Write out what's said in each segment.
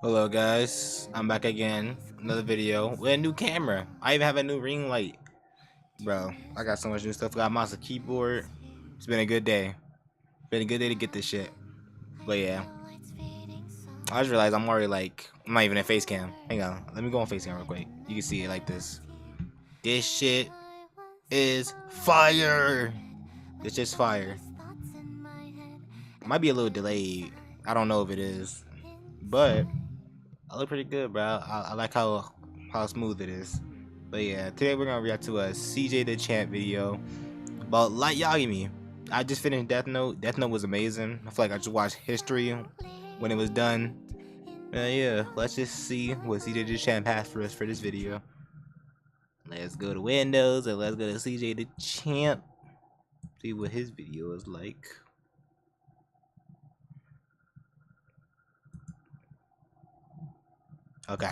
Hello guys, I'm back again, another video with a new camera. I even have a new ring light. Bro, I got so much new stuff. Got a mouse and keyboard. It's been a good day. Been a good day to get this shit. But yeah, I just realized I'm already I'm not even in face cam. Hang on, let me go on face cam real quick. You can see it like this. This shit is fire. It's just fire. Might be a little delayed. I don't know if it is, but I look pretty good, bro. I like how smooth it is. But yeah, today we're gonna react to a CJ Dachamp video about Light YAGAMI. I just finished Death Note. Death Note was amazing. I feel like I just watched history when it was done. Yeah, let's just see what CJ Dachamp has for us for this video. Let's go to Windows and let's go to CJ Dachamp. See what his video is like. Okay.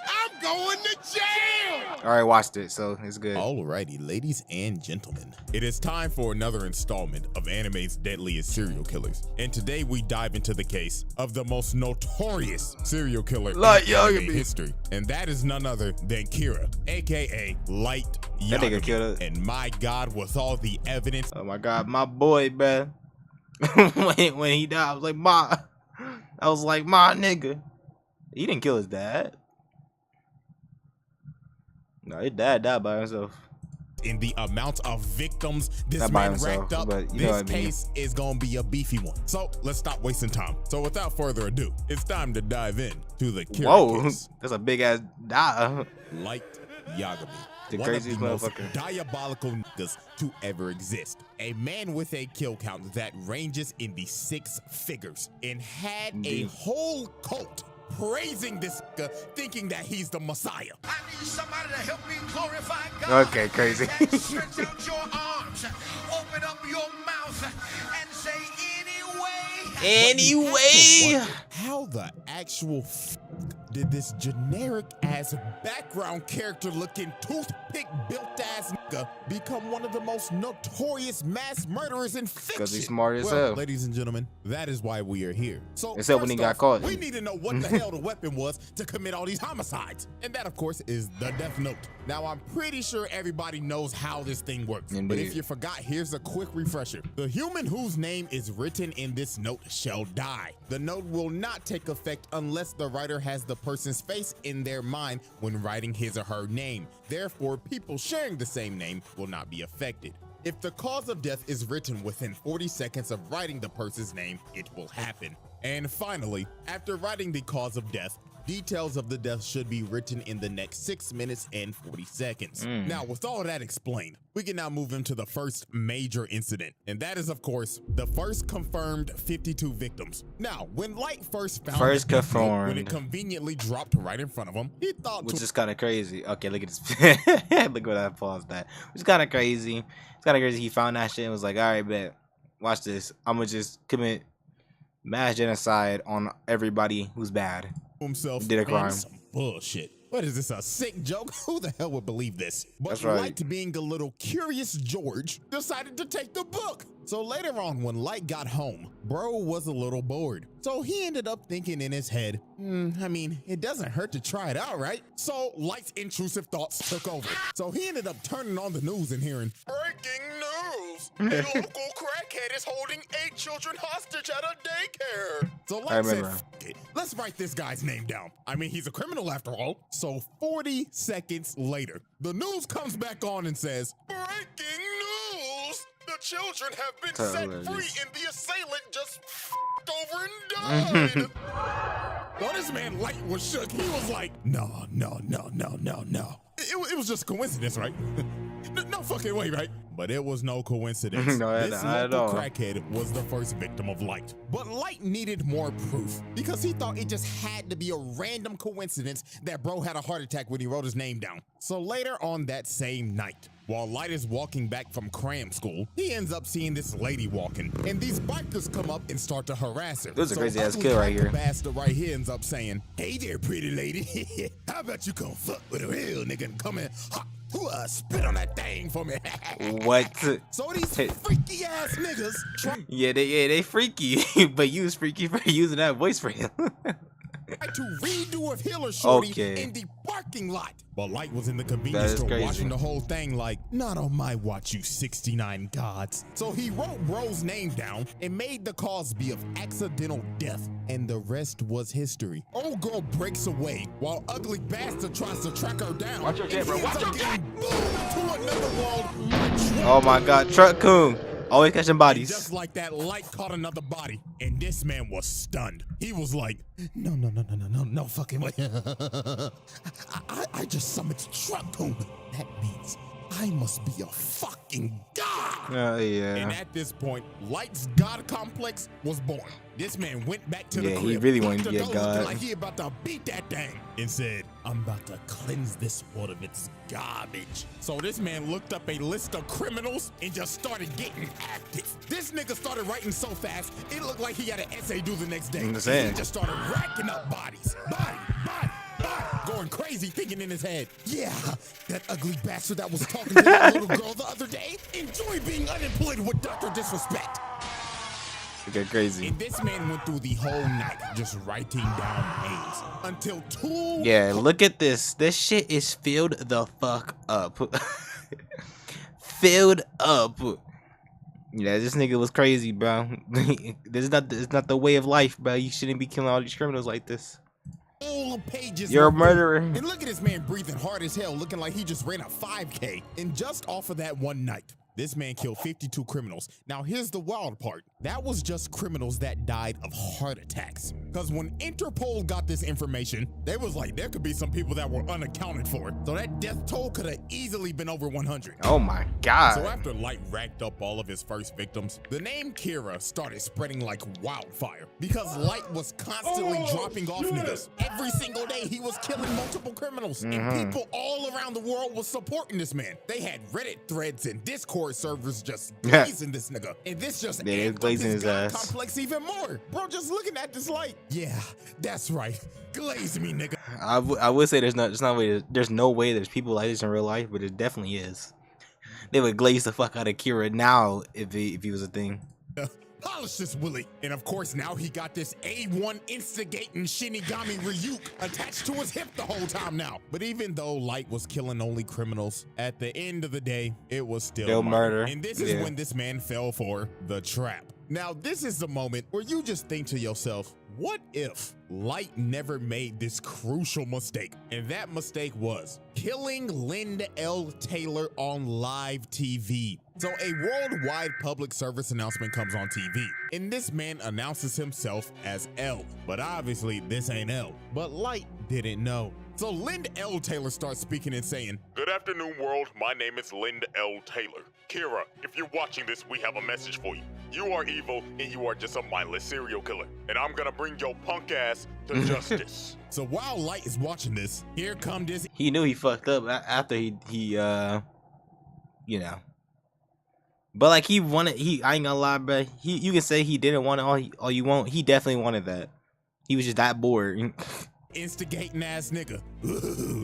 I'm going to jail! Alright, watched it, so it's good. Alrighty, ladies and gentlemen. It is time for another installment of anime's Deadliest serial killers. And today we dive into the case of the most notorious serial killer Light in anime YAGAMI history. And that is none other than Kira, aka Light That nigga killed YAGAMI. it. And my God, with all the evidence. Oh my God, my boy, bruh. when he died, I was like, my nigga. He didn't kill his dad. No, his dad died by himself. In the amount of victims this Not by man himself, racked up, but you know this what I mean. case is gonna be a beefy one. So let's stop wasting time. So without further ado, it's time to dive in to the Kira Whoa, case. that's a big ass die. Light YAGAMI. The One of craziest the most motherfucker. diabolical niggas to ever exist. A man with a kill count that ranges in the 6 figures and had Indeed. a whole cult praising this nigga, thinking that he's the Messiah. I need somebody to help me glorify God. Okay, crazy. Then stretch out your arms, open up your mouth, and say Anyway. How the actual did this generic ass background character looking toothpick built ass nigga become one of the most notorious mass murderers in fiction? Because he's smart as Well, hell. ladies and gentlemen, that is why we are here. So Except when he first got off, caught. we need to know what the hell the weapon was to commit all these homicides. And that, of course, is the Death Note. Now, I'm pretty sure everybody knows how this thing works. But Indeed. if you forgot, here's a quick refresher. The human whose name is written in this note shall die. The note will not take effect unless the writer has the person's face in their mind when writing his or her name. Therefore, people sharing the same name will not be affected. If the cause of death is written within 40 seconds of writing the person's name, it will happen. And finally, after writing the cause of death, details of the death should be written in the next 6 minutes and 40 seconds. Now, with all that explained, we can now move into the first major incident. And that is, of course, the first confirmed 52 victims. Now, when Light first found First the Death Note, confirmed. when it conveniently dropped right in front of him, he thought Which to is kind of crazy. Okay, look at this. Look what I paused that. Which is kind of crazy. It's kind of crazy. He found that shit and was like, all right, bet. Watch this. I'm going to just commit mass genocide on everybody who's bad. himself Did a crime. "Man, some bullshit. What is this, a sick joke? Who the hell would believe this?" But That's right. Light, being a little curious George, decided to take the book. So later on, when Light got home, bro was a little bored. So he ended up thinking in his head, I mean, it doesn't hurt to try it out, right? So Light's intrusive thoughts took over. So he ended up turning on the news and hearing, "Breaking news! A local crackhead is holding 8 children hostage at a daycare." So Light said, remember. "F it. Let's write this guy's name down. I mean, he's a criminal after all." So 40 seconds later, the news comes back on and says, "Breaking news! The children have been set Hilarious. free and the assailant just f***ed over and died." So this man Light was shook. He was like, no. It was just a coincidence, right? No fucking way, right? But it was no coincidence. No, This not at local all. crackhead was the first victim of Light. But Light needed more proof because he thought it just had to be a random coincidence that bro had a heart attack when he wrote his name down. So later on that same night, while Light is walking back from cram school, he ends up seeing this lady walking, and these bikers come up and start to harass her. This is a So crazy ass ugly kill right here. bastard right here ends up saying, "Hey there, pretty lady. How about you come fuck with a real nigga and come in, spit on that thing for me." What? So these freaky ass niggas try Yeah, they freaky. But you was freaky for using that voice for him. to redo of Hiller Shorty Okay. in the parking lot. But Light was in the convenience store crazy. watching the whole thing like, not on my watch, you 69 gods. So he wrote bro's name down and made the cause be of accidental death. And the rest was history. Old girl breaks away while ugly bastard tries to track her down. Watch your jet, bro. Watch your jet. To another world. Oh my God, Truck Coon. Always catching And bodies. just like that, Light caught another body, and this man was stunned. He was like, no fucking way. I just summoned Truck Coon. That means I must be a fucking god. Oh And yeah. at this point, Light's god complex was born. This man went back to the Yeah, crib. he really wanted to after be a those god. looking like he about to beat that thing and said, I'm about to cleanse this world of its garbage. So this man looked up a list of criminals and just started getting active. This nigga started writing so fast, it looked like he had an essay due the next day. I'm He saying. just started racking up bodies. Body. Going crazy, thinking in his head, yeah, that ugly bastard that was talking to that little girl the other day, enjoy being unemployed with Dr. Disrespect. Okay, crazy. And this man went through the whole night just writing down names until 2. Yeah, look at this. This shit is filled the fuck up. Filled up. Yeah, this nigga was crazy, bro. This is not the way of life, bro. You shouldn't be killing all these criminals like this. Whole pages. You're a were murderer. filled. And look at this man breathing hard as hell, looking like he just ran a 5K. And just off of that one night, this man killed 52 criminals. Now, here's the wild part. That was just criminals that died of heart attacks. Because when Interpol got this information, they was like, there could be some people that were unaccounted for. So that death toll could have easily been over 100. Oh my God. So after Light racked up all of his first victims, the name Kira started spreading like wildfire because Light was constantly dropping off niggas. Every single day he was killing multiple criminals, and people all around the world was supporting this man. They had Reddit threads and Discord servers just blazing this nigga, and this just Yeah, amped up blazing his god ass. complex even more. Bro, just looking at this Light, yeah, that's right, glaze me, nigga. I would say there's no way there's people like this in real life, but it definitely is. They would glaze the fuck out of Kira now if he was a thing. Polish this Willie. And of course, now he got this A1 instigating Shinigami Ryuk attached to his hip the whole time now. But even though Light was killing only criminals, at the end of the day, it was still murder. And this is when this man fell for the trap. Now, this is the moment where you just think to yourself, what if Light never made this crucial mistake? And that mistake was killing Linda L. Taylor on live TV. So a worldwide public service announcement comes on TV, and this man announces himself as L. But obviously, this ain't L. But Light didn't know. So Linda L. Taylor starts speaking and saying, Good afternoon, world. My name is Linda L. Taylor. Kira, if you're watching this, we have a message for you. You are evil, and you are just a mindless serial killer. And I'm gonna bring your punk ass to justice. So while Light is watching this, here come this He knew he fucked up after he you know. But like he wanted, I ain't gonna lie, bro. You can say he didn't want it all you want. He definitely wanted that. He was just that bored. instigating ass nigga.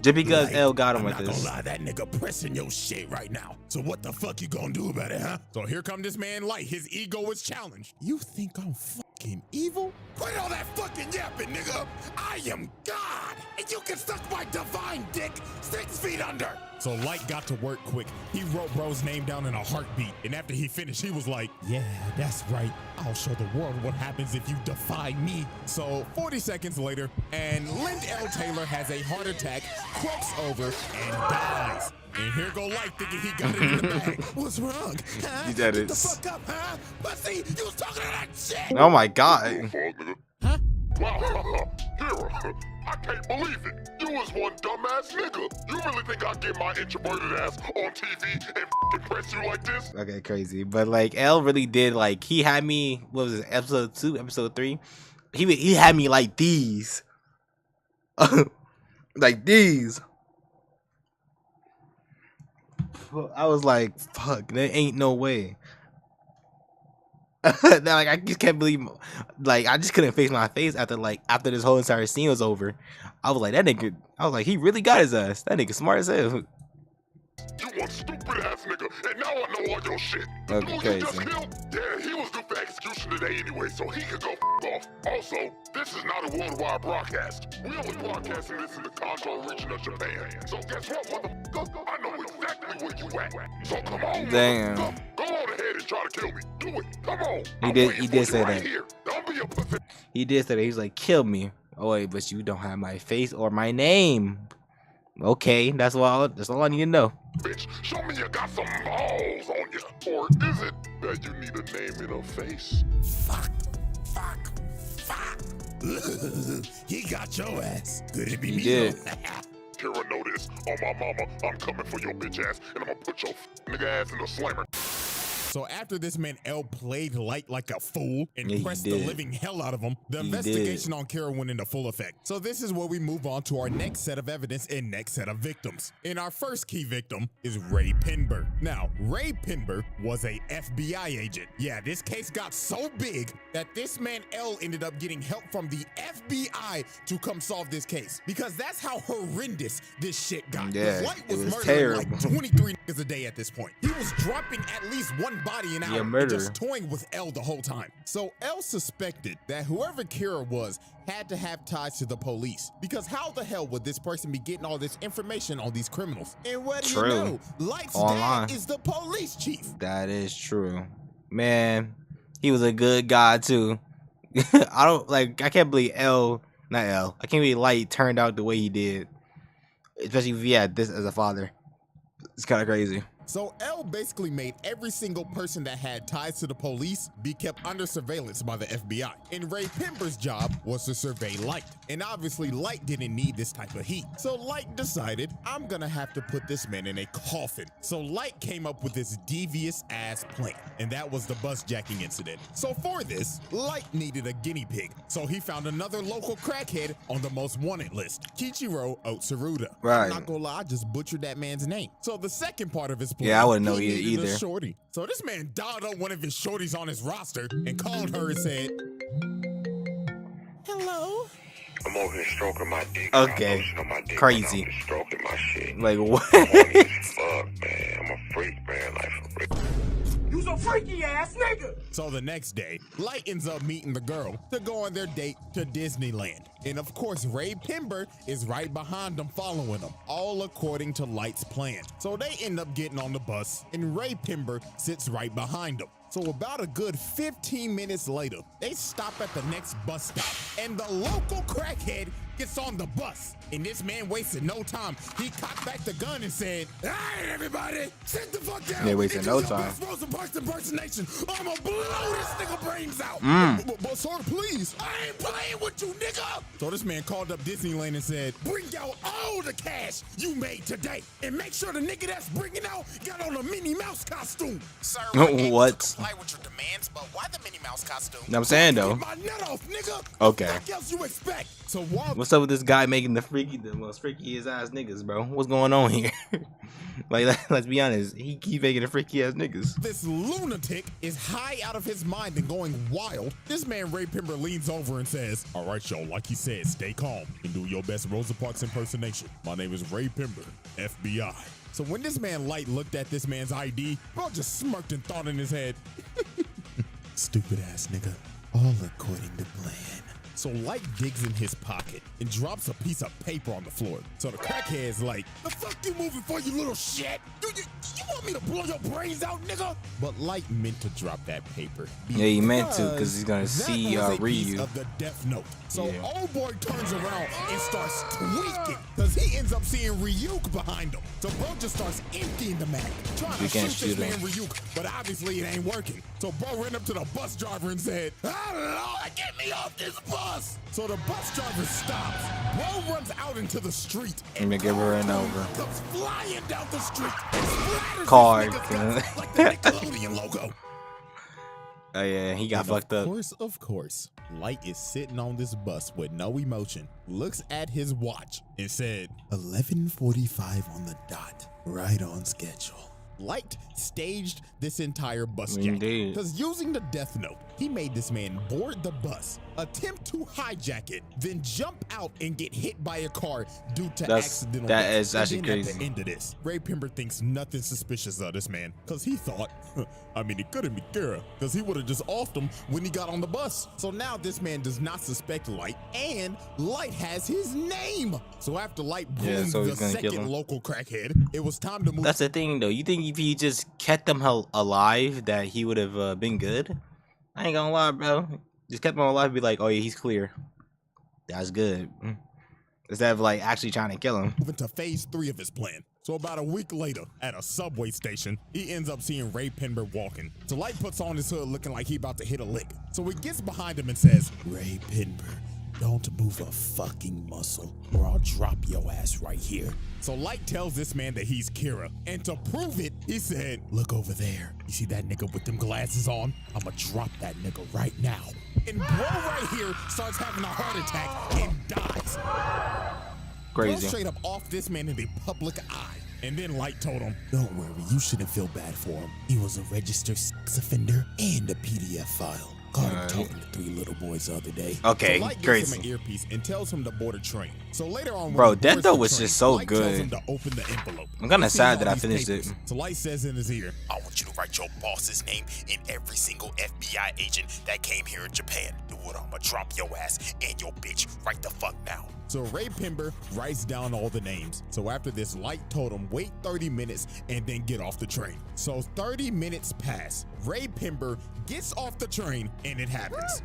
Just because Light, L got him I'm with not this. gonna lie, that nigga pressing your shit right now. So what the fuck you gonna do about it, huh? So here come this man Light. His ego is challenged. You think I'm fucking evil? Quit all that fucking yapping, nigga. I am God, and you can suck my divine dick 6 feet under. So Light got to work quick. He wrote bro's name down in a heartbeat. And after he finished, he was like, yeah, that's right. I'll show the world what happens if you defy me. So 40 seconds later, and Lind L. Taylor has a heart attack, croaks over, and dies. And here go Light thinking he got it in the bag. What's wrong? Huh? These Get the edits. fuck up, huh? Pussy, you was talking to that shit. Oh my God. Huh? Wow, Kira, I can't believe it. You was one dumbass nigga. You really think I'd get my introverted ass on TV and f***ing press you like this? Okay, crazy. But like L really did, like, he had me, what was it, episode 2, episode 3? He had me like these. Like these. I was like, fuck, there ain't no way. Now, like, I just can't believe, like, I just couldn't face my face after this whole entire scene was over. I was like, that nigga, I was like, he really got his ass. That nigga smart as hell. You one stupid ass nigga, and now I know all your shit. The Okay, dude you just crazy. killed, yeah, he was due for execution today anyway, so he could go f*** off. off. Also, this is not a worldwide broadcast. We only broadcasting this in the Kanto region of Japan. So guess what, motherfucker? I know exactly where you at. So come on, damn. Go on ahead and try to kill me. Do it. Come on. He did say that. Here. Don't be a pussy. He did say that. He was like, kill me. Oh wait, but you don't have my face or my name. Okay, that's all I need to know. Bitch, show me you got some balls on you. Or is it that you need a name and a face? Fuck. He got your ass. Could it be me? Did. Kira, know this. On my mama, I'm coming for your bitch ass, and I'm gonna put your nigga ass in the slammer. So after this man L played Light like a fool and Yeah, he pressed the did. living hell out of him, the He investigation on Kira went into full effect. So this is where we move on to our next set of evidence and next set of victims. And our first key victim is Ray Pinber. Now, Ray Pinber was a FBI agent. Yeah, this case got so big that this man L ended up getting help from the FBI to come solve this case. Because that's how horrendous this shit got. Yeah, Light was it was murdering like terrible. 23 niggas a day at this point. He was dropping at least one body an hour. Yeah, And murder. just toying with L the whole time. So L suspected that whoever Kira was had to have ties to the police, because how the hell would this person be getting all this information on these criminals? And what do you True. know? Light's Online. dad is the police chief. That is true. Man, he was a good guy too. I can't believe I can't believe Light turned out the way he did. Especially if he had this as a father. It's kind of crazy. So L basically made every single person that had ties to the police be kept under surveillance by the FBI. And Ray Pember's job was to survey Light. And obviously Light didn't need this type of heat. So Light decided, I'm gonna have to put this man in a coffin. So Light came up with this devious ass plan. And that was the bus jacking incident. So for this, Light needed a guinea pig. So he found another local crackhead on the most wanted list, Kichiro Otsuruda. Right. I'm not gonna lie, I just butchered that man's name. So the second part of his plan, Yeah, I wouldn't know he needed a either. shorty. So this man dialed up one of his shorties on his roster and called her and said, hello? I'm over here stroking my dick. Okay. I know you know my dick, Crazy. but I'm just stroking my shit. Like what? Horny as fuck, man. I'm a freak, man. Like for real. You's a freaky ass nigga. So the next day, Light ends up meeting the girl to go on their date to Disneyland. And of course, Ray Pember is right behind them following them, all according to Light's plan. So they end up getting on the bus and Ray Pember sits right behind them. So about a good 15 minutes later, they stop at the next bus stop and the local crackhead gets on the bus. And this man wasted no time. He cocked back the gun and said, all right, everybody, sit the fuck down. They wasted no time. Rosa Parks impersonation. I'ma blow this nigga brains out. But sir, please, I ain't playing with you, nigga. So this man called up Disneyland and said, bring out all the cash you made today. And make sure the nigga that's bringing out got on a Minnie Mouse costume. Sir, What? comply with your demands, but why the Minnie Mouse costume? Know what I'm saying though. Get my nut off, nigga. Okay. What else you expect? So while What's up with this guy making the most freakiest ass niggas, bro? What's going on here? Like, let's be honest. He keep making the freaky ass niggas. this lunatic is high out of his mind and going wild, this man Ray Pember leans over and says, all right, y'all, like he said, stay calm and do your best Rosa Parks impersonation. My name is Ray Pember, FBI. So when this man Light looked at this man's ID, bro just smirked and thought in his head, stupid ass nigga, all according to plan. So Light digs in his pocket and drops a piece of paper on the floor. So the crackhead's like, the fuck you moving for, you little shit? You want me to blow your brains out, nigga? But Light meant to drop that paper. Yeah, he meant to, 'cause he's gonna that see, was a piece Ryu. of the Death Note. So Yeah. old boy turns around and starts tweaking, because he ends up seeing Ryuk behind him. So bro just starts emptying the mag, trying to You can't shoot this shoot him. man Ryuk, but obviously it ain't working. So bro ran up to the bus driver and said, oh Lord, get me off this bus. So the bus driver stops. Bro runs out into the street And make it run over. comes flying down the street and splatters Car. his nigga's guts like the Nickelodeon logo. Oh yeah, he got And fucked up. Of course, Light is sitting on this bus with no emotion, looks at his watch and said, 11:45 on the dot, right on schedule. Light staged this entire bus jack. Indeed. Because using the death note, he made this man board the bus, attempt to hijack it, then jump out and get hit by a car due to accidental that death. is actually And then crazy. At the end of this, Ray Pember thinks nothing suspicious of this man, because he thought, I mean, it couldn't be Kira, because he would have just offed him when he got on the bus. So now this man does not suspect Light, and Light has his name. So after Light boomed so the he's gonna kill second him. local crackhead, it was time to move. That's the thing, though. You think if he just kept them alive, that he would have been good? I ain't gonna lie, bro. Just kept him alive, be like, oh yeah, he's clear. That's good. Instead of like actually trying to kill him. Moving to phase 3 of his plan. So about a week later, at a subway station, he ends up seeing Ray Pember walking. So Light puts on his hood looking like he about to hit a lick. So he gets behind him and says, Ray Pember, don't move a fucking muscle or I'll drop your ass right here. So Light tells this man that he's Kira. And to prove it, he said, look over there. You see that nigga with them glasses on? I'ma drop that nigga right now. And bro right here starts having a heart attack and dies. Crazy. Bro straight up off this man in the public eye. And then Light told him, don't worry, you shouldn't feel bad for him. He was a registered sex offender and a PDF file. Caught him talking to 3 little boys the other day. Okay, so Light gives crazy. him an earpiece and tells him to board a train. So later on, when Bro, he Death boards Note the was train, just so Light tells good. him to open the envelope. I'm kinda He sees sad that all I these finished papers. it. So Light says in his ear, I want you to write your boss's name and every single FBI agent that came here in Japan. Do it, I'ma drop your ass and your bitch right the fuck now. So Ray Pember writes down all the names. So after this, Light told him wait 30 minutes and then get off the train. So 30 minutes pass. Ray Pember gets off the train and it happens.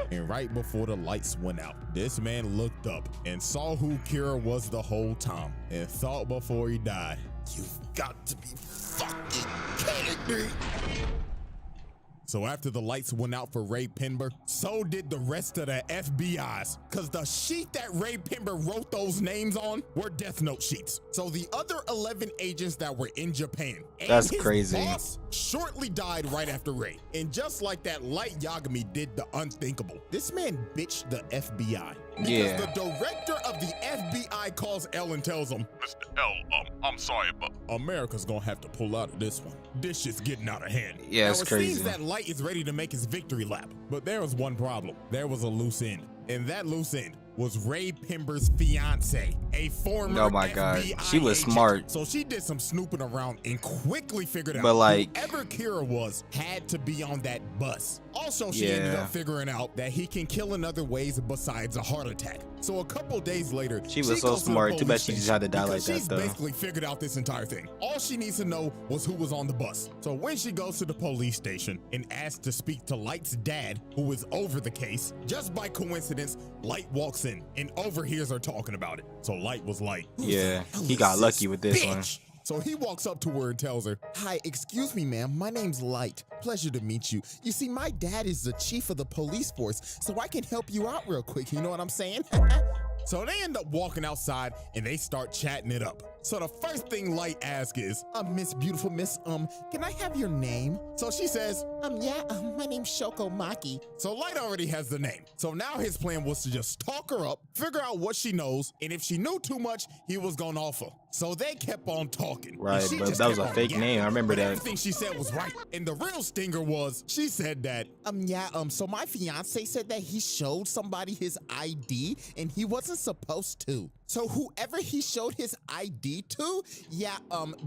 And right before the lights went out, this man looked up and saw who Kira was the whole time and thought before he died, you've got to be fucking kidding me. So after the lights went out for Ray Pember, so did the rest of the FBI's. Cause the sheet that Ray Pember wrote those names on were death note sheets. So the other 11 agents that were in Japan and That's his crazy. boss shortly died right after Ray. And just like that, Light Yagami did the unthinkable. This man bitched the FBI. Because Yeah. the director of the FBI calls L and tells him, Mr. L, I'm sorry, but America's gonna have to pull out of this one. This shit's getting out of hand. Yeah, now, it's it crazy. seems that Light is ready to make his victory lap. But there was one problem. There was a loose end. And that loose end was Ray Pember's fiance, a former Oh my God. FBI She was agent. smart. So she did some snooping around and quickly figured out But, like- whoever Kira was had to be on that bus. Also, she ended Yeah. up figuring out that he can kill in other ways besides a heart attack. So a couple days later, She was so goes to the smart. Too bad police she just station had to die like because that, she's though. basically figured out this entire thing. All she needs to know was who was on the bus. So when she goes to the police station and asks to speak to Light's dad, who is over the case, just by coincidence, Light walks in and overhears her talking about it. So Light was like, "Who Yeah, the hell he is got this lucky with this one. bitch?" So he walks up to her and tells her, "Hi, excuse me, ma'am. My name's Light. Pleasure to meet you. You see, my dad is the chief of the police force, so I can help you out real quick. You know what I'm saying?" So they end up walking outside and they start chatting it up. So the first thing Light asks is, Miss Beautiful Miss, can I have your name? So she says, yeah, my name's Shoko Maki. So Light already has the name. So now his plan was to just talk her up, figure out what she knows, and if she knew too much, he was gonna offer. So they kept on talking. And Right, she but just that was kept a on fake yapping. name. I remember But that. everything she said was right. And the real stinger was, she said that, so my fiance said that he showed somebody his ID and he wasn't supposed to. So whoever he showed his ID to,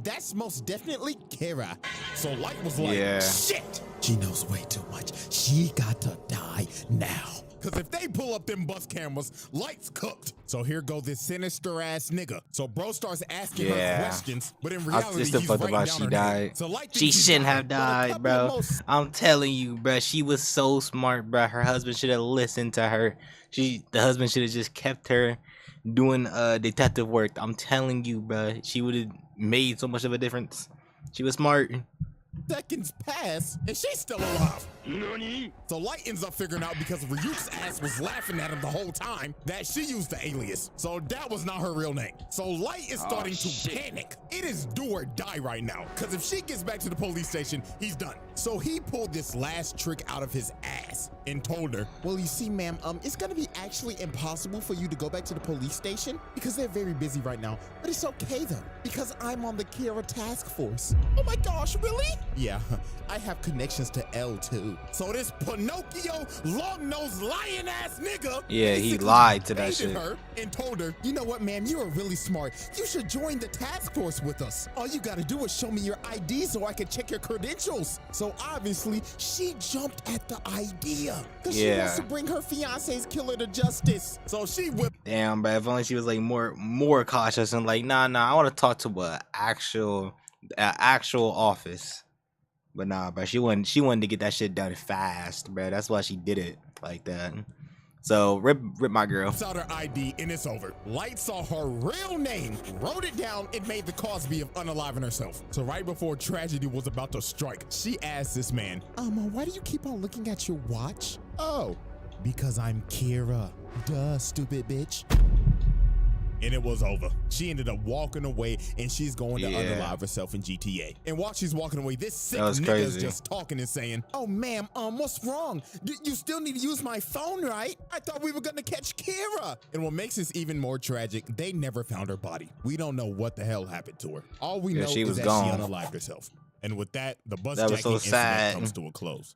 that's most definitely Kira. So Light was like, Yeah. shit, she knows way too much. She got to die now. Cause if they pull up them bus cameras, Light's cooked. So here go this sinister ass nigga. So bro starts asking her Yeah. questions, but in reality, It's the he's fucked writing about down she her died. name. So Light She thinks he's shouldn't got have it, but a died, couple bro. of most- I'm telling you, bro. She was so smart, bro. Her husband should have listened to her. The husband should have just kept her doing detective work. I'm telling you, bro. She would have made so much of a difference. She was smart. Seconds pass, and she's still alive. So Light ends up figuring out, because Ryuk's ass was laughing at him the whole time, that she used the alias. So that was not her real name. So Light is starting to panic. It is do or die right now, because if she gets back to the police station, he's done. So he pulled this last trick out of his ass and told her, well, you see, ma'am, it's gonna be actually impossible for you to go back to the police station because they're very busy right now. But it's okay though, because I'm on the Kira task force. Oh my gosh, really? Yeah, I have connections to L too. So this Pinocchio, long-nosed, lion-ass nigga, Yeah, he lied to that baited shit. her and told her, you know what, ma'am, you are really smart. You should join the task force with us. All you gotta do is show me your ID so I can check your credentials. So obviously, she jumped at the idea because she wants to bring her fiance's killer to justice. So she whipped. Damn, bro. If only she was like more cautious and like, nah, I want to talk to a actual office. But nah, bro. She wanted to get that shit done fast, bro. That's why she did it like that. So rip my girl. Out her ID and it's over. Light saw her real name, wrote it down, and made the Cosby of unaliving herself. So right before tragedy was about to strike, she asked this man, why do you keep on looking at your watch? Oh, because I'm Kira. Duh, stupid bitch. And it was over. She ended up walking away, and she's going to unalive herself in GTA. And while she's walking away, this sick nigga's just talking and saying, oh, ma'am, what's wrong? You still need to use my phone, right? I thought we were gonna catch Kira. And what makes this even more tragic, they never found her body. We don't know what the hell happened to her. All we know she is was that gone. she unalived herself. And with that, the bus That was jacking so incident sad. comes to a close.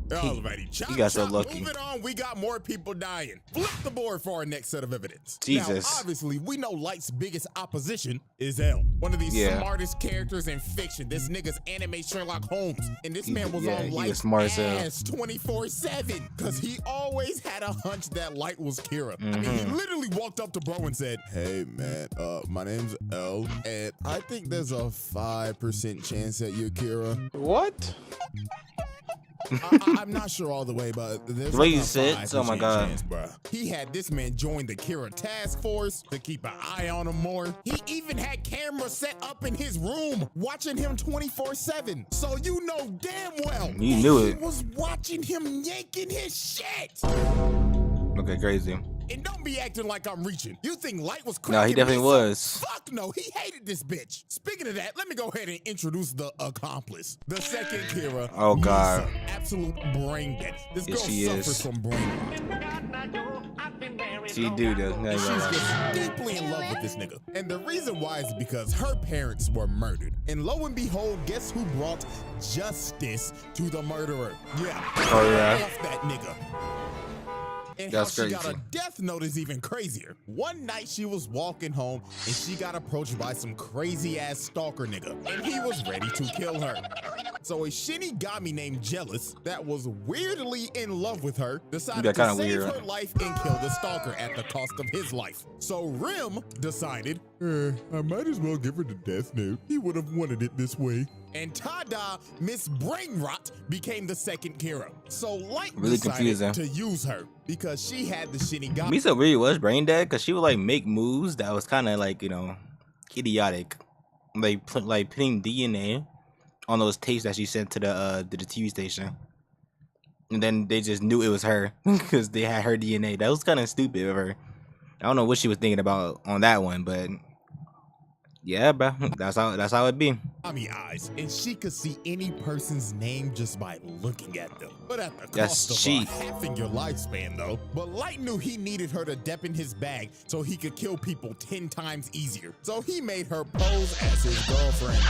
Alrighty, chop, got so chop, lucky. moving on, we got more people dying. Flip the board for our next set of evidence. Jesus. Now, obviously, we know Light's biggest opposition is L. One of the smartest characters in fiction. This nigga's anime Sherlock Holmes. And this man was on Light's ass 24/7. Because he always had a hunch that Light was Kira. I mean, he literally walked up to bro and said, hey, man, my name's L. And I think there's a 5% chance that you're Kira. What? I'm not sure all the way, but there's The way you about said, 5% oh my God. chance, bruh. He had this man join the Kira task force to keep an eye on him more. He even had cameras set up in his room, watching him 24/7. So you know damn well You knew it. he was watching him yanking his shit. Okay, crazy. And don't be acting like I'm reaching. You think Light was No, cracking he definitely me? was. Fuck no, he hated this bitch. Speaking of that, let me go ahead and introduce the accomplice. The second Kira. Oh, God. Misa. Absolute brain dead. This girl Yes, she suffers is. from brain rot. She do though. And she's just deeply in love with this nigga. And the reason why is because her parents were murdered. And lo and behold, guess who brought justice to the murderer? Yeah. Oh, yeah. Off that nigga. And That's how she got crazy. a death note is even crazier. One night she was walking home and she got approached by some crazy ass stalker nigga. And he was ready to kill her. So a Shinigami named Jealous that was weirdly in love with her decided That to kinda save weird. her life and kill the stalker at the cost of his life. So Rim decided, I might as well give her the death note. He would have wanted it this way. And tada, Miss Brainrot became the second Kira. So Light Really decided confusing. to use her because she had the Shinigami. Misa really was brain dead because she would like make moves that was kind of like, you know, idiotic, like putting DNA on those tapes that she sent to the TV station, and then they just knew it was her because they had her DNA. That was kind of stupid of her. I don't know what she was thinking about on that one, but yeah, bro, that's how it be. Eyes, and she could see any person's name just by looking at them. But at the That's cost of cheap. halving your lifespan, though. But Light knew he needed her to dep in his bag so he could kill people 10 times easier. So he made her pose as his girlfriend.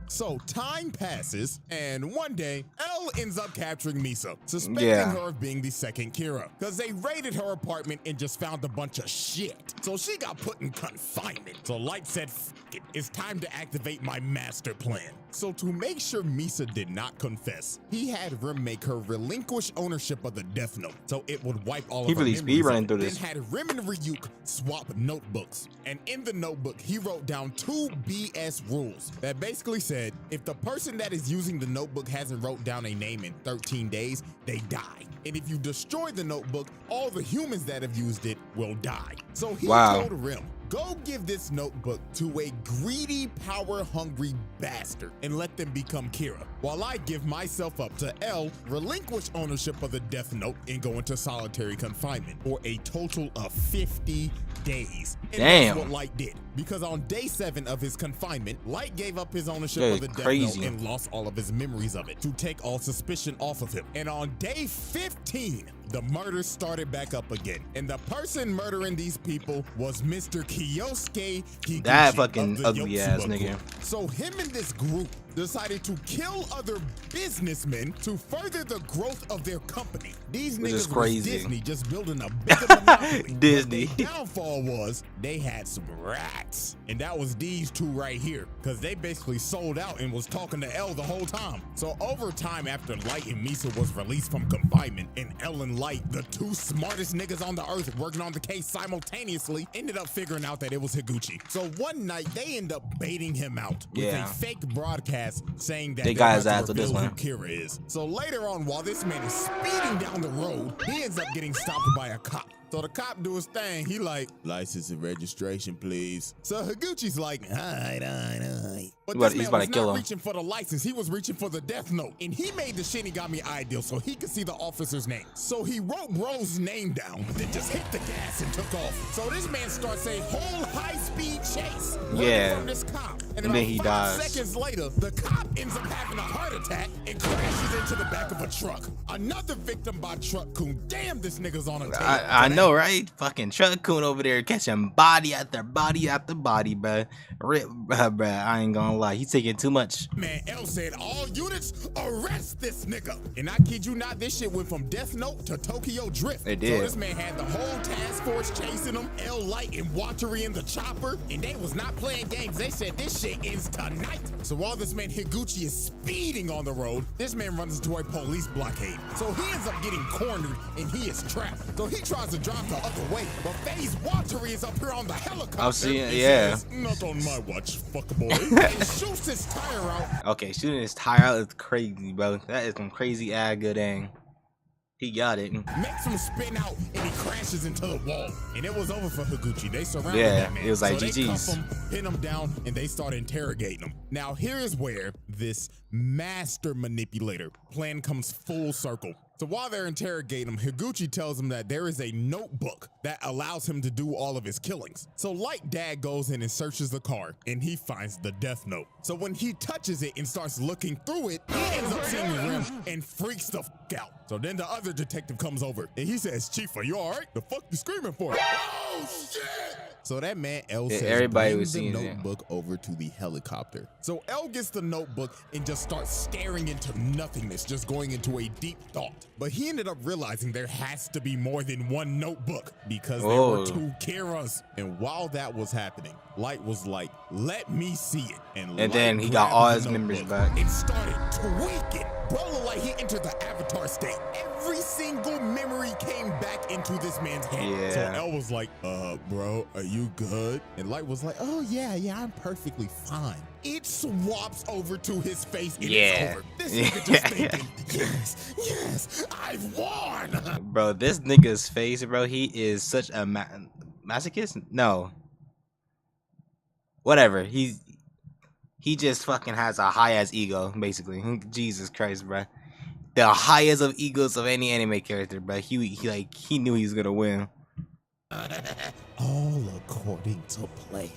So time passes, and one day, L ends up capturing Misa, suspecting her of being the second Kira, because they raided her apartment and just found a bunch of shit. So she got put in confinement. So Light said, F it, it's time to activate my master plan. So to make sure Misa did not confess, he had Rim make her relinquish ownership of the Death Note, so it would wipe all He of her really memories speedrunning of it. through this. Then had Rim and Ryuk swap notebooks, and in the notebook, he wrote down 2 BS rules that basically said, if the person that is using the notebook hasn't wrote down a name in 13 days, they die. And if you destroy the notebook, all the humans that have used it will die. So he told Rim, Go give this notebook to a greedy, power-hungry bastard and let them become Kira, while I give myself up to L, relinquish ownership of the Death Note, and go into solitary confinement for a total of 50 days. And Damn. that's what Light did. Because on day 7 of his confinement, Light gave up his ownership That's of the Death crazy. Note and lost all of his memories of it to take all suspicion off of him. And on day 15, the murders started back up again. And the person murdering these people was Mr. Kiyosuke Higuchi. That fucking of the ugly ass Yotsuba nigga. group. So him and this group decided to kill other businessmen to further the growth of their company. These Which is niggas crazy. was Disney just building a bigger monopoly. Disney. But the downfall was they had some rats. And that was these two right here. Because they basically sold out and was talking to L the whole time. So over time, after Light and Misa was released from confinement, and L and Light, the two smartest niggas on the earth working on the case simultaneously, ended up figuring out that it was Higuchi. So one night, they end up baiting him out with Yeah. a fake broadcast saying that They they're got his about ass to with this reveal who one. Kira is. So later on, while this man is speeding down the road, he ends up getting stopped by a cop. So the cop do his thing. He like, license and registration, please. So Higuchi's like, all right. But He's this man about was to kill not him. reaching for the license. He was reaching for the Death Note. And he made the Shinigami ideal so he could see the officer's name. So he wrote Bro's name down, then just hit the gas and took off. So this man starts a whole high-speed chase Yeah. from this cop. And then about he 5 dies. seconds later, the cop ends up having a heart attack and crashes into the back of a truck. Another victim by Truck Coon. Damn, this nigga's on a tail. I know, right? Fucking Truck Coon over there catching body after body after body, bruh. Bruh, I ain't gonna lie. He's taking too much. Man, L said, all units, arrest this nigga. And I kid you not, this shit went from Death Note to Tokyo Drift. It did. So this man had the whole task force chasing him, L Light and Watery in the chopper, and they was not playing games. They said this shit ends tonight. So while this man Higuchi is speeding on the road, this man runs into a police blockade. So he ends up getting cornered and he is trapped. So he tries to drive the other way, but FaZe Watery is up here on the helicopter. I've seen it, and yeah. says, not on my watch, fuckboy. And shoots his tire out. Okay, shooting his tire out is crazy, bro. That is some crazy ass good aim. He got it. Makes him spin out and he crashes into the wall. And it was over for Higuchi. They surrounded Yeah, that man. it was like so they GG's. cuff him, pin him down, and they start interrogating him. Now here is where this master manipulator plan comes full circle. So while they're interrogating him, Higuchi tells him that there is a notebook that allows him to do all of his killings. So Light Dad goes in and searches the car, and he finds the Death Note. So when he touches it and starts looking through it, he ends up seeing Rim and freaks the fuck out. So then the other detective comes over, and he says, Chief, are you all right? The fuck you screaming for? Oh, shit! So that man, L Yeah, says, everybody bring was the seeing it. notebook over to the helicopter. So L gets the notebook and just starts staring into nothingness, just going into a deep thought. But he ended up realizing there has to be more than one notebook because there Whoa. were 2 Kiras. And while that was happening, Light was like, let me see it. And then Light he got grabbed all the his memories notebook back. and started tweaking. Bro looked like he entered the Avatar state. Every single memory came back into this man's head. So Yeah. L was like, bro, are you good? And Light was like, oh yeah, I'm perfectly fine. It swaps over to his face and Yeah. it's over. This nigga just thinking, yes, I've won. Bro, this nigga's face, bro, he is such a masochist? No. Whatever. He just fucking has a high ass ego, basically. Jesus Christ, bro. The highest of egos of any anime character, bro. He knew he was gonna win. All according to plan.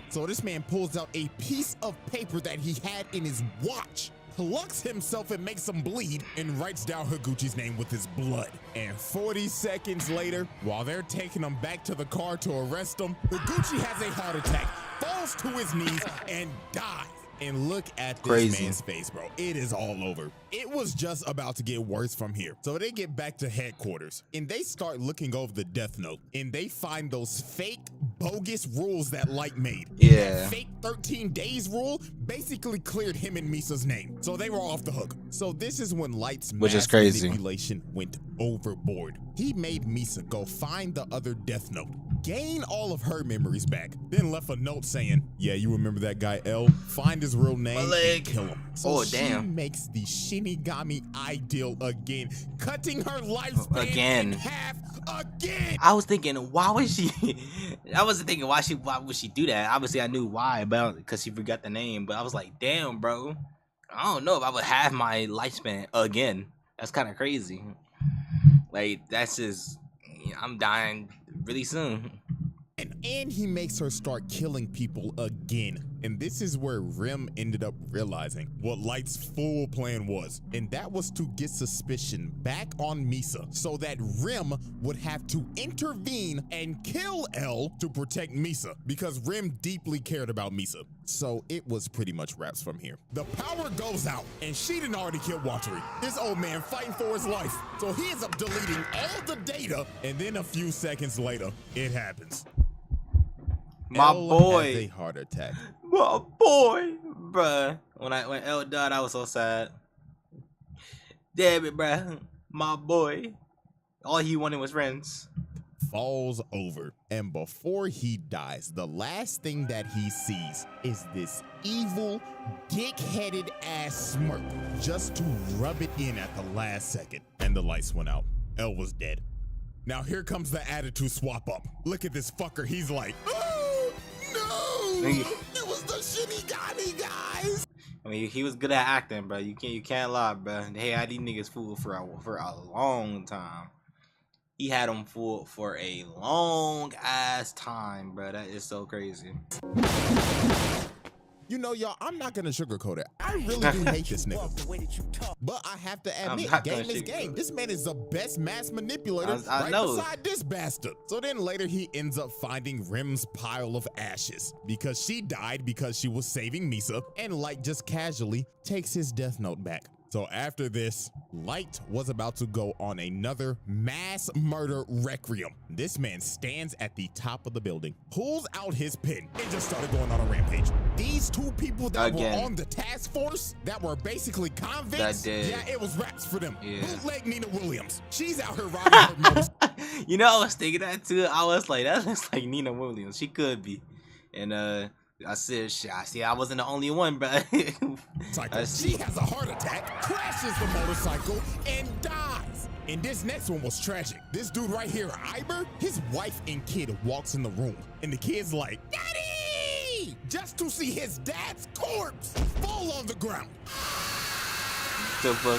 So this man pulls out a piece of paper that he had in his watch, plucks himself and makes him bleed, and writes down Higuchi's name with his blood. And 40 seconds later, while they're taking him back to the car to arrest him, Higuchi has a heart attack, falls to his knees, and dies. And look at this Crazy. man's face, bro. It is all over. It was just about to get worse from here. So they get back to headquarters and they start looking over the Death Note and they find those fake bogus rules that Light made. Yeah. That fake 13 days rule basically cleared him and Misa's name. So they were off the hook. So this is when Light's Which is mass crazy. manipulation went overboard. He made Misa go find the other Death Note, gain all of her memories back, then left a note saying, yeah, you remember that guy L? Find his real name and kill him. So Oh, she damn. makes the Shinigami ideal again, cutting her lifespan Again. in half again. I was thinking, why would she? I wasn't thinking why would she do that. Obviously, I knew why, but because she forgot the name. But I was like, damn, bro. I don't know if I would have my lifespan again. That's kind of crazy. Like, that's just, I'm dying really soon. And he makes her start killing people again. And this is where Rem ended up realizing what Light's full plan was. And that was to get suspicion back on Misa so that Rem would have to intervene and kill L to protect Misa because Rem deeply cared about Misa. So it was pretty much wraps from here. The power goes out and she done already killed Watchery. This old man fighting for his life. So he ends up deleting all the data and then a few seconds later, it happens. My L boy. has a heart attack. My boy, bruh. When L died, I was so sad. Damn it, bruh. My boy. All he wanted was friends. Falls over, and before he dies, the last thing that he sees is this evil, dick-headed ass smirk, just to rub it in at the last second. And the lights went out. L was dead. Now here comes the attitude swap up. Look at this fucker. He's like, oh no, it was the Shinigami guys. I mean, he was good at acting, bro. You can't lie, bro. They had these niggas fooled for a long time. He had them fooled for a long ass time, bro. That is so crazy. You know, y'all, I'm not gonna sugarcoat it. I really do hate this nigga. But I have to admit, game is game. This man is the best mass manipulator right beside this bastard. So then later he ends up finding Rem's pile of ashes because she died because she was saving Misa, and Light just casually takes his death note back. So after this, Light was about to go on another mass murder requiem. This man stands at the top of the building, pulls out his pen, and just started going on a rampage. These two people that were on the task force, that were basically convicts, yeah, it was raps for them. Yeah. Bootleg Nina Williams. She's out here riding her motorcycle. You know, I was thinking that too. I was like, that looks like Nina Williams. She could be. And I said, I wasn't the only one, bro. She has a heart attack, crashes the motorcycle, and dies. And this next one was tragic. This dude right here, Iber, his wife and kid walks in the room, and the kid's like, Daddy! Just to see his dad's corpse fall on the ground.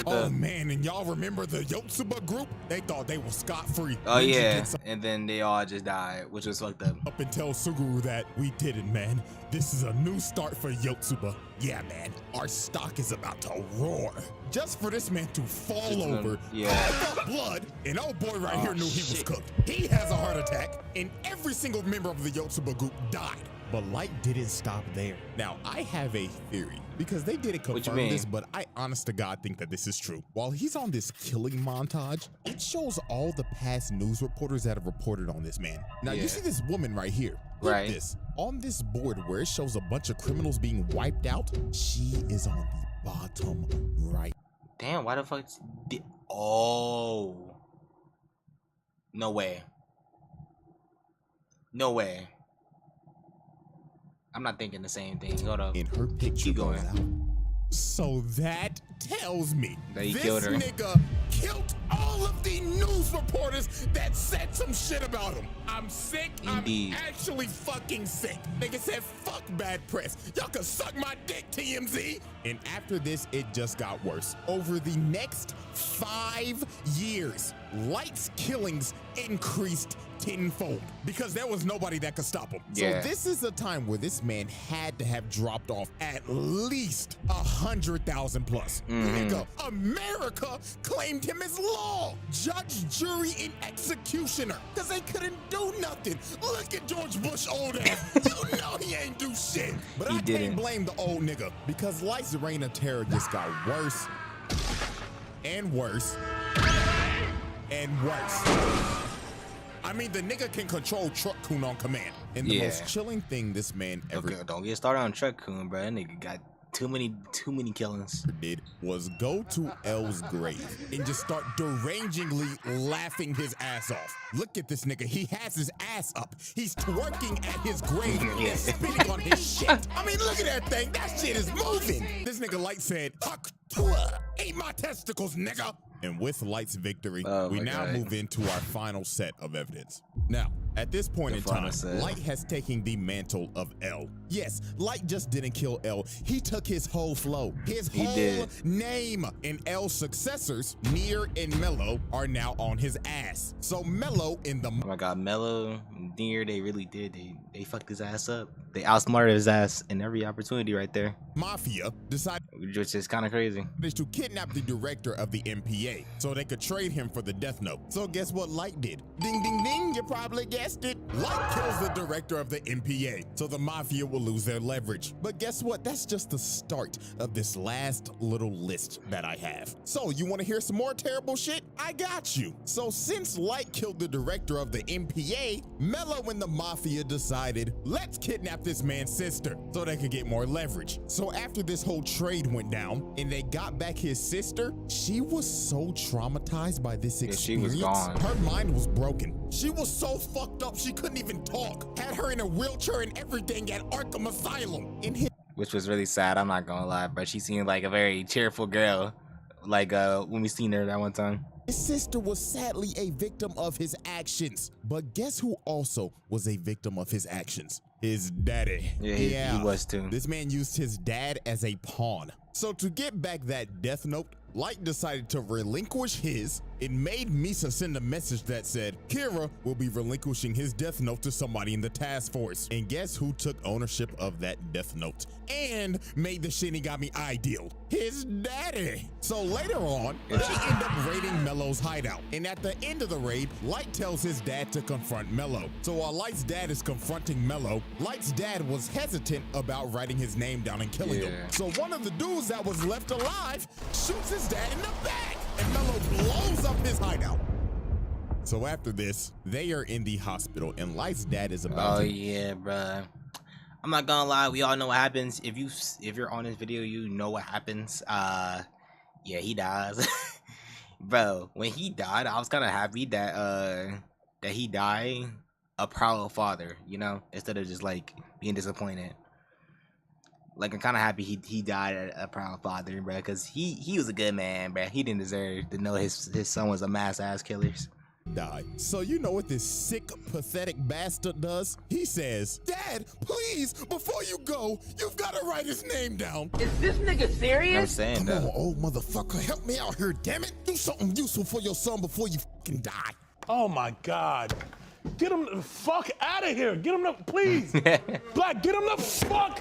Oh man, and y'all remember the Yotsuba group? They thought they were scot-free. Oh yeah, and then they all just died, which was fucked up. Up and tell Suguru that we did it, man. This is a new start for Yotsuba. Yeah, man, our stock is about to roar. Just for this man to fall over, all the blood, and old boy right here knew he was cooked. He has a heart attack, and every single member of the Yotsuba group died. But Light didn't stop there. Now, I have a theory, because they didn't confirm this, but I honest to God think that this is true. While he's on this killing montage, it shows all the past news reporters that have reported on this man. Now, you see this woman right here. Look this. On this board where it shows a bunch of criminals being wiped out, she is on the bottom right. Damn, why the fuck did... Oh. No way. No way. I'm not thinking the same thing. Hold up. In her picture goes out. So that tells me that he this killed her. Nigga killed all of the news reporters that said some shit about him. I'm sick. Indeed. I'm actually fucking sick. Nigga said, fuck bad press. Y'all can suck my dick, TMZ. And after this, it just got worse. Over the next 5 years, Light's killings increased tenfold because there was nobody that could stop him. So this is a time where this man had to have dropped off at least 100,000 plus. Nigga, America claimed him as law, judge, jury, and executioner because they couldn't do nothing. Look at George Bush old ass. You know he ain't do shit. But I can't blame the old nigga because Light's reign of terror just got worse and worse and worse. I mean, the nigga can control Truck Kun on command. And the most chilling thing this man ever don't get started on Truck Kun, bro. That nigga got too many killings. Did was go to L's grave and just start derangingly laughing his ass off. Look at this nigga. He has his ass up. He's twerking at his grave and spitting on his shit. I mean, look at that thing. That shit is moving. This nigga Light said, "Fuck Eat my testicles, nigga! And with Light's victory, Oh we my now God. move into our final set of evidence. Now, at this point The in time, final set. Light has taken the mantle of L. Yes, Light just didn't kill L. He took his whole flow, his He whole did. name. And L's successors, Nier and Mello, are now on his ass. So Mello in the Oh my God, Mello, Nier, they really did. They fucked his ass up. They outsmarted his ass in every opportunity right there, Mafia decided which is kind of crazy. to kidnap the director of the MPA so they could trade him for the Death Note. So guess what Light did? Ding, ding, ding, you probably guessed it. Light kills the director of the MPA so the Mafia will lose their leverage. But guess what? That's just the start of this last little list that I have. So you want to hear some more terrible shit? I got you. So since Light killed the director of the MPA, Mello and the Mafia decided, let's kidnap this man's sister so they could get more leverage. So after this whole trade went down and they got back his sister, she was so traumatized by this Yeah, she was experience. gone. Her mind was broken. She was so fucked up she couldn't even talk. Had her in a wheelchair and everything at Arkham Asylum. In his Which was really sad. I'm not gonna lie, but she seemed like a very cheerful girl, like when we seen her that one time. His sister was sadly a victim of his actions. But guess who also was a victim of his actions? His daddy. Yeah, he was too. This man used his dad as a pawn. So to get back that Death Note, Light decided to relinquish his. It made Misa send a message that said Kira will be relinquishing his Death Note to somebody in the task force. And guess who took ownership of that Death Note and made the Shinigami ideal? His daddy. So later on, they end up raiding Mello's hideout. And at the end of the raid, Light tells his dad to confront Mello. So while Light's dad is confronting Mello, Light's dad was hesitant about writing his name down and killing him. Yeah. So one of the dudes that was left alive shoots his dad in the back, and Mello blows up his hideout. So after this, they are in the hospital, and Light's dad is about Oh to yeah, bruh. I'm not gonna lie, we all know what happens. If you're on this video, you know what happens. Yeah, he dies. Bro, when he died, I was kind of happy that he died a proud father, you know, instead of just like being disappointed. Like, I'm kind of happy he died a proud father, bro, because he was a good man, bro. He didn't deserve to know his son was a mass ass killers. die. So you know what this sick, pathetic bastard does? He says, Dad, please, before you go, you've got to write his name down. Is this nigga serious? I'm saying Come that. on, old motherfucker, help me out here, damn it. Do something useful for your son before you fucking die. Oh my God. Get him the fuck out of here. Get him the, please. Black, get him the fuck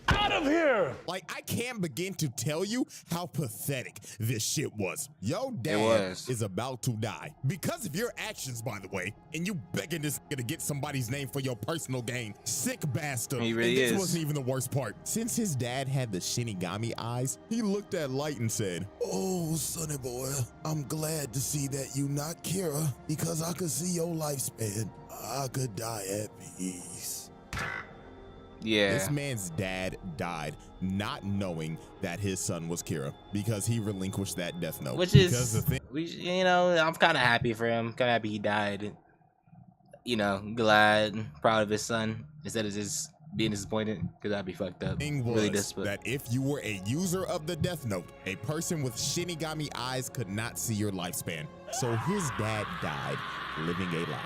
out of here. Like, I can't begin to tell you how pathetic this shit was. Yo, dad was. is about to die. Because of your actions, by the way, and you begging this nigga to get somebody's name for your personal gain. Sick bastard. He really and this is. wasn't even the worst part. Since his dad had the Shinigami eyes, he looked at Light and said, Oh, sonny boy, I'm glad to see that you not Kira, because I could see your lifespan. I could die at peace. Yeah. This man's dad died not knowing that his son was Kira because he relinquished that death note. Which Because is, the thing you know, I'm kind of happy for him. Kind of happy he died. You know, glad, proud of his son instead of just being disappointed, because that'd be fucked up. was Really disappointed. that if you were a user of the death note, a person with Shinigami eyes could not see your lifespan. So his dad died living a lie.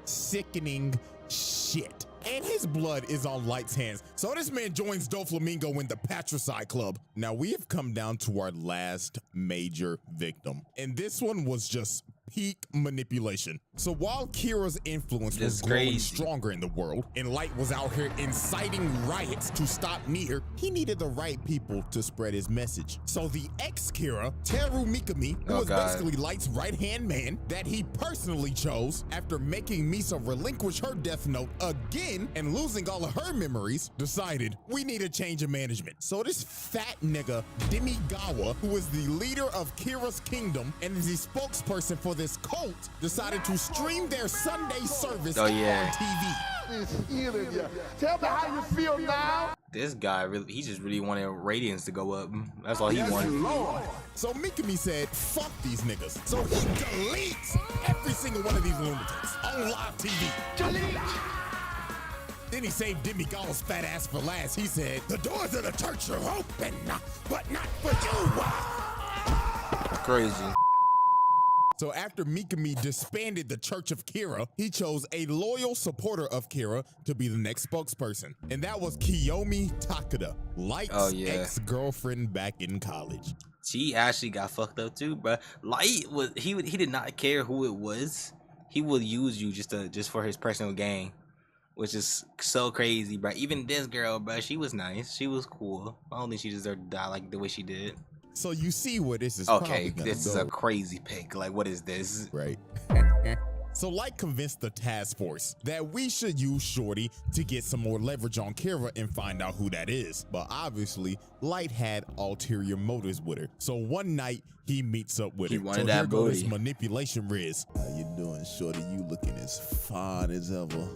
Sickening shit. And his blood is on Light's hands. So this man joins Doflamingo in the Patricide Club. Now we have come down to our last major victim. And this one was just peak manipulation. So while Kira's influence was Just growing crazy. stronger in the world, and Light was out here inciting riots to stop Nier, he needed the right people to spread his message. So the ex-Kira, Teru Mikami, who Oh, was God. basically Light's right-hand man, that he personally chose after making Misa relinquish her death note again and losing all of her memories, decided we need a change of management. So this fat nigga, Demigawa, who is the leader of Kira's kingdom and is the spokesperson for this cult, decided to stream their Sunday service Oh, yeah. on TV. Tell me how you feel now. This guy really, he just really wanted ratings to go up. That's all he wanted. So Mikami said, fuck these niggas. So he deletes every single one of these lunatics on live TV. Then he saved Demi Gall's fat ass for last. He said, "The doors of the church are open, but not for you." Crazy. So after Mikami disbanded the Church of Kira, he chose a loyal supporter of Kira to be the next spokesperson. And that was Kiyomi Takeda, Light's ex-girlfriend back in college. She actually got fucked up too, bro. Light was he did not care who it was. He will use you just for his personal gain, which is so crazy, bro. Even this girl, bro, she was nice. She was cool. I don't think she deserved to die like the way she did. So you see where this is okay. probably This is a crazy pick. Like, what is this? Right. So Light convinced the task force that we should use Shorty to get some more leverage on Kira and find out who that is. But obviously, Light had ulterior motives with her. So one night, he meets up with her. Wanted that booty. His manipulation riz. How you doing, Shorty? You looking as fine as ever.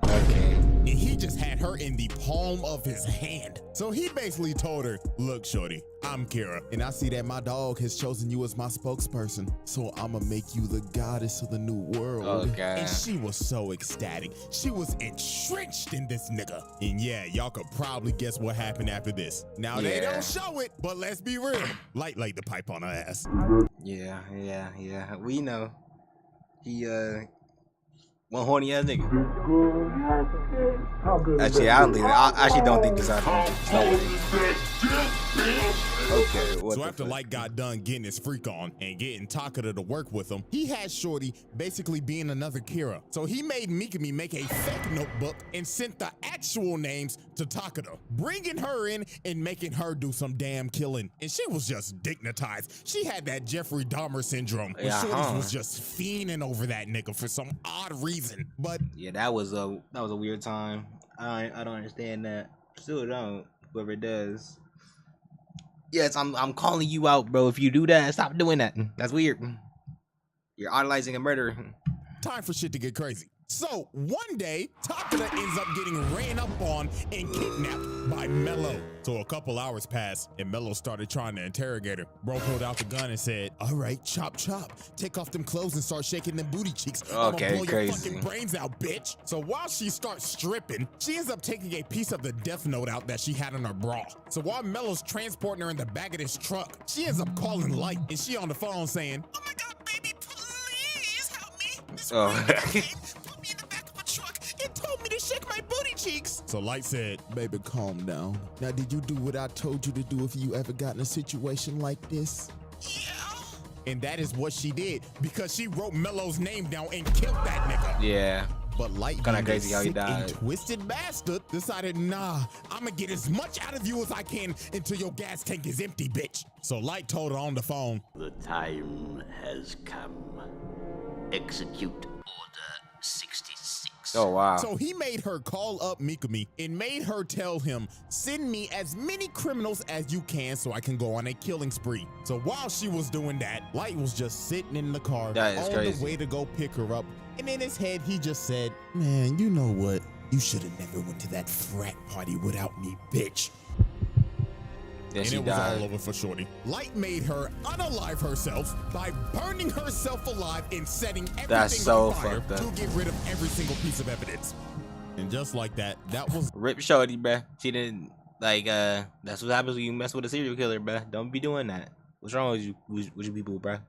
Okay. And he just had her in the palm of his hand. So he basically told her, "Look, Shorty, I'm Kira, and I see that my dog has chosen you as my spokesperson. So I'ma make you the goddess of the new world." Okay. And she was so ecstatic. She was entrenched in this nigga. And yeah, y'all could probably guess what happened after this. Now they don't show it, but let's be real. Light laid the pipe on her ass. Yeah. We know. He one horny ass nigga. Actually, I actually don't think this happened. Okay. So after Light got done getting his freak on and getting Takeda to work with him, he had Shorty basically being another Kira. So he made Mikami make a fake notebook and sent the actual names to Takeda, bringing her in and making her do some damn killing. And she was just dignitized. She had that Jeffrey Dahmer syndrome. Where Shorty was just fiending over that nigga for some odd reason. But yeah, that was a weird time. I don't understand that. Still don't. Whoever does. Yes, I'm calling you out, bro. If you do that, stop doing that. That's weird. You're idolizing a murderer. Time for shit to get crazy. So one day, Takeda ends up getting ran up on and kidnapped by Mello. So a couple hours passed and Mello started trying to interrogate her. Bro pulled out the gun and said, "All right, chop chop. Take off them clothes and start shaking them booty cheeks. Okay, I'ma blow crazy. your fucking brains out, bitch." So while she starts stripping, she ends up taking a piece of the death note out that she had in her bra. So while Mello's transporting her in the back of this truck, she ends up calling Light and she on the phone saying, "Oh my God, baby, please help me. This put me in the back of a truck and told me to shake my booty cheeks." So Light said, "Baby, calm down. Now, did you do what I told you to do if you ever got in a situation like this?" "Yeah." And that is what she did, because she wrote Mello's name down and killed that nigga. Yeah. But Light, Kinda crazy how he died. Twisted bastard, decided, "Nah, I'ma get as much out of you as I can until your gas tank is empty, bitch." So Light told her on the phone, "The time has come. Execute Order 66. Oh, wow. So he made her call up Mikami and made her tell him, "Send me as many criminals as you can so I can go on a killing spree." So while she was doing that, Light was just sitting in the car That is on crazy. the way to go pick her up. And in his head, he just said, "Man, you know what? You should have never went to that frat party without me, bitch." Then And she it was died. all over for Shorty. Light made her unalive herself by burning herself alive and setting everything That's so on fire fucked up. to get rid of every single piece of evidence. And just like that, that was Rip Shorty, bruh. She didn't like. That's what happens when you mess with a serial killer, bruh. Don't be doing that. What's wrong with you, with you people, bruh?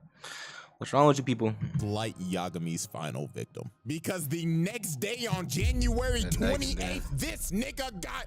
What's wrong with you people? Light Yagami's final victim. Because the next day on January 28th, this nigga got...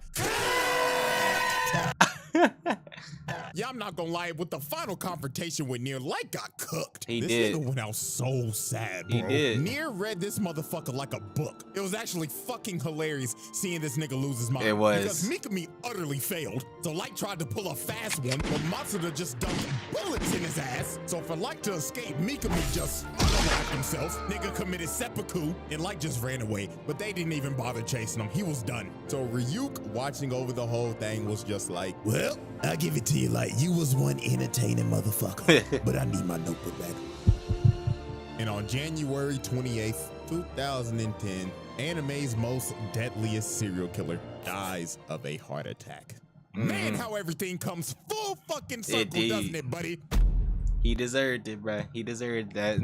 Yeah, I'm not gonna lie, with the final confrontation with Nier, Light got cooked. He this did. nigga went out so sad, bro. He did. Nier read this motherfucker like a book. It was actually fucking hilarious seeing this nigga lose his mind. It was. Because Mikami utterly failed. So Light tried to pull a fast one, but Matsuda just dumped bullets in his ass. So for Light to escape, Mikami just unalived himself. Nigga committed seppuku, and Light just ran away. But they didn't even bother chasing him. He was done. So Ryuk, watching over the whole thing, was just like, "Well, I'll give it to you, Light. You was one entertaining motherfucker, but I need my notebook back." And on January 28th, 2010, anime's most deadliest serial killer dies of a heart attack. Man, how everything comes full fucking circle, did. doesn't it, buddy? He deserved it, bruh. He deserved that.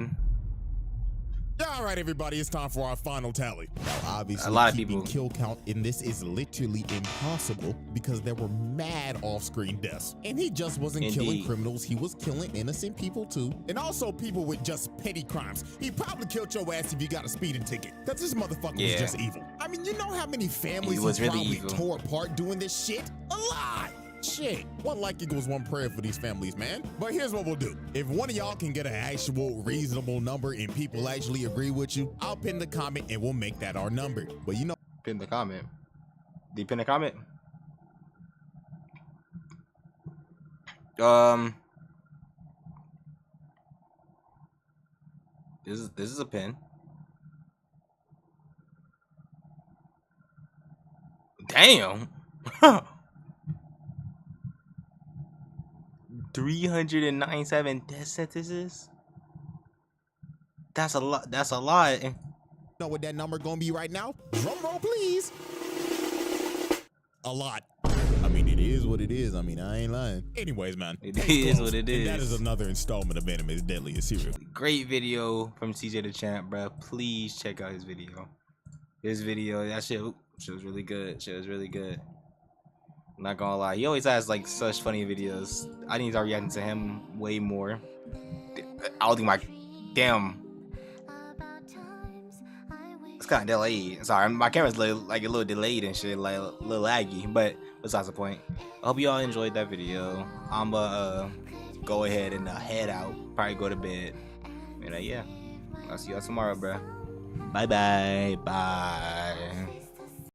All right, everybody, it's time for our final tally. Now, obviously, A lot of keeping people. kill count in this is literally impossible because there were mad off-screen deaths. And he just wasn't killing Indeed. criminals, he was killing innocent people too. And also people with just petty crimes. He probably killed your ass if you got a speeding ticket. Because this motherfucker was Yeah. just evil. I mean, you know how many families was he's really probably evil. tore apart doing this shit? A lot. Shit, one like equals one prayer for these families, man. But here's what we'll do. If one of y'all can get an actual reasonable number and people actually agree with you, I'll pin the comment and we'll make that our number. But you know, Pin the comment. Do you pin the comment? This is a pin. Damn. 397 death sentences. That's a lot. That's a lot. know what that number gonna be right now? Drum roll, please. A lot. I mean, it is what it is. I mean, I ain't lying. Anyways, man. It case is closed. what it And that is. is another installment of Anime's Deadliest Serial. Great video from CJ Dachamp, bro. Please check out his video. His video, that shit was really good. Shit was really good. I'm not gonna lie. He always has like such funny videos. I need to start reacting to him way more. I don't think my damn. It's kind of delayed. Sorry, my camera's like a little delayed and shit, like a little laggy. But besides the point, I hope y'all enjoyed that video. I'ma go ahead and head out. Probably go to bed. And yeah, I'll see y'all tomorrow, bro. Bye bye. Bye.